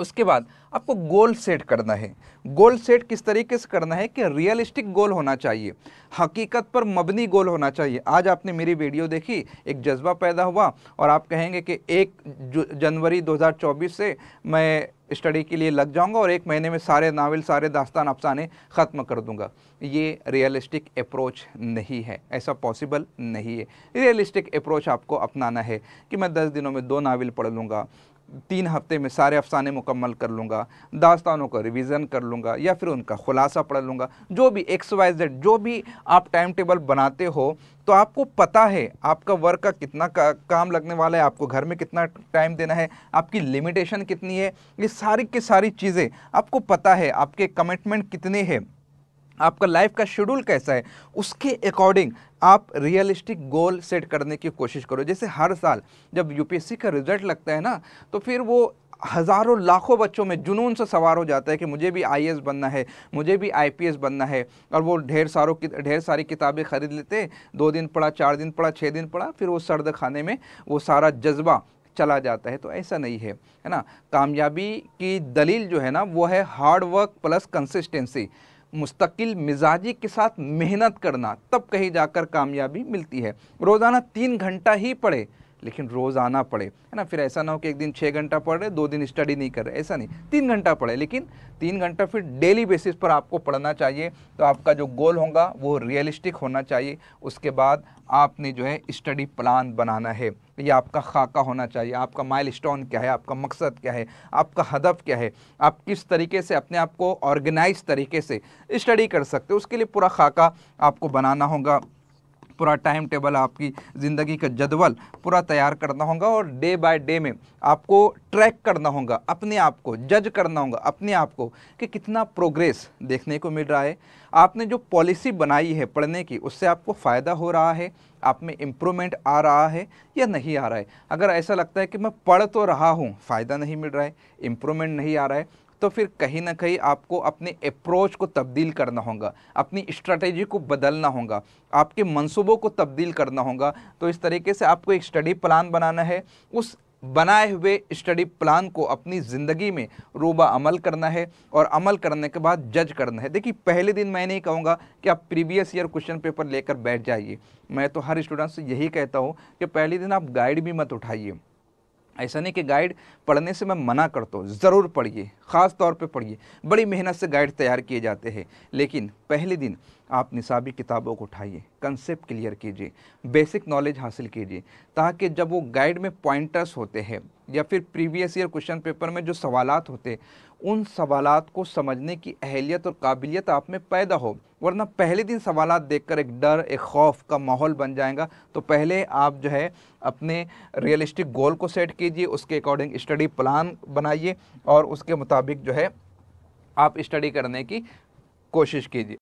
उसके बाद आपको गोल सेट करना है। गोल सेट किस तरीके से करना है कि रियलिस्टिक गोल होना चाहिए, हकीकत पर मबनी गोल होना चाहिए। आज आपने मेरी वीडियो देखी, एक जज्बा पैदा हुआ और आप कहेंगे कि 1 जनवरी 2024 से मैं स्टडी के लिए लग जाऊंगा और 1 महीने में सारे नावल, सारे दास्तान अफसाने ख़त्म कर दूंगा। ये रियलिस्टिक अप्रोच नहीं है, ऐसा पॉसिबल नहीं है। रियलिस्टिक अप्रोच आपको अपनाना है कि मैं 10 दिनों में 2 नावल पढ़ लूँगा, 3 हफ्ते में सारे अफसाने मुकम्मल कर लूँगा, दास्तानों का रिवीज़न कर लूँगा या फिर उनका खुलासा पढ़ लूँगा। जो भी XYZ जो भी आप टाइम टेबल बनाते हो, तो आपको पता है आपका वर्क का कितना काम लगने वाला है, आपको घर में कितना टाइम देना है, आपकी लिमिटेशन कितनी है, ये सारी की सारी चीज़ें आपको पता है, आपके कमिटमेंट कितने हैं, आपका लाइफ का शेड्यूल कैसा है, उसके अकॉर्डिंग आप रियलिस्टिक गोल सेट करने की कोशिश करो। जैसे हर साल जब यूपीएससी का रिजल्ट लगता है ना, तो फिर वो हज़ारों लाखों बच्चों में जुनून से सवार हो जाता है कि मुझे भी आईएएस बनना है, मुझे भी आईपीएस बनना है। और वो ढेर सारी किताबें खरीद लेते, 2 दिन पढ़ा, 4 दिन पढ़ा, 6 दिन पढ़ा, फिर वो सर्द खाने में वो सारा जज्बा चला जाता है। तो ऐसा नहीं है, है ना। कामयाबी की दलील जो है ना, वो है हार्ड वर्क प्लस कंसिस्टेंसी, मुस्तकिल मिजाजी के साथ मेहनत करना, तब कहीं जाकर कामयाबी मिलती है। रोज़ाना 3 घंटा ही पढ़े, लेकिन रोज़ आना पड़े, है ना। फिर ऐसा ना हो कि एक दिन 6 घंटा पढ़ रहे, 2 दिन स्टडी नहीं कर रहे, ऐसा नहीं। 3 घंटा पढ़े, लेकिन 3 घंटा फिर डेली बेसिस पर आपको पढ़ना चाहिए। तो आपका जो गोल होगा वो रियलिस्टिक होना चाहिए। उसके बाद आपने जो है स्टडी प्लान बनाना है, ये आपका खाका होना चाहिए। आपका माइलस्टोन क्या है, आपका मकसद क्या है, आपका हदफ क्या है, आप किस तरीके से अपने आप को ऑर्गेनाइज तरीके से स्टडी कर सकते हो, उसके लिए पूरा खाका आपको बनाना होगा। पूरा टाइम टेबल, आपकी ज़िंदगी का जदवल पूरा तैयार करना होगा और डे बाय डे में आपको ट्रैक करना होगा, अपने आप को जज करना होगा, अपने आप को कि कितना प्रोग्रेस देखने को मिल रहा है। आपने जो पॉलिसी बनाई है पढ़ने की, उससे आपको फ़ायदा हो रहा है, आप में इम्प्रूवमेंट आ रहा है या नहीं आ रहा है। अगर ऐसा लगता है कि मैं पढ़ तो रहा हूँ, फ़ायदा नहीं मिल रहा है, इम्प्रूवमेंट नहीं आ रहा है, तो फिर कहीं ना कहीं आपको अपने अप्रोच को तब्दील करना होगा, अपनी स्ट्रैटेजी को बदलना होगा, आपके मंसूबों को तब्दील करना होगा। तो इस तरीके से आपको एक स्टडी प्लान बनाना है, उस बनाए हुए स्टडी प्लान को अपनी ज़िंदगी में रूबा अमल करना है और अमल करने के बाद जज करना है। देखिए, पहले दिन मैं नहीं कहूँगा कि आप प्रीवियस ईयर क्वेश्चन पेपर लेकर बैठ जाइए। मैं तो हर स्टूडेंट से यही कहता हूँ कि पहले दिन आप गाइड भी मत उठाइए। ऐसा नहीं कि गाइड पढ़ने से मैं मना करता हूँ, ज़रूर पढ़िए, ख़ास तौर पे पढ़िए, बड़ी मेहनत से गाइड तैयार किए जाते हैं। लेकिन पहले दिन आप निसाबी किताबों को उठाइए, कंसेप्ट क्लियर कीजिए, बेसिक नॉलेज हासिल कीजिए, ताकि जब वो गाइड में पॉइंटर्स होते हैं या फिर प्रीवियस ईयर क्वेश्चन पेपर में जो सवालात होते हैं, उन सवालात को समझने की अहलियत और काबिलियत आप में पैदा हो। वरना पहले दिन सवालात देखकर एक डर, एक खौफ का माहौल बन जाएगा। तो पहले आप जो है अपने रियलिस्टिक गोल को सेट कीजिए, उसके अकॉर्डिंग स्टडी प्लान बनाइए और उसके मुताबिक जो है आप स्टडी करने की कोशिश कीजिए।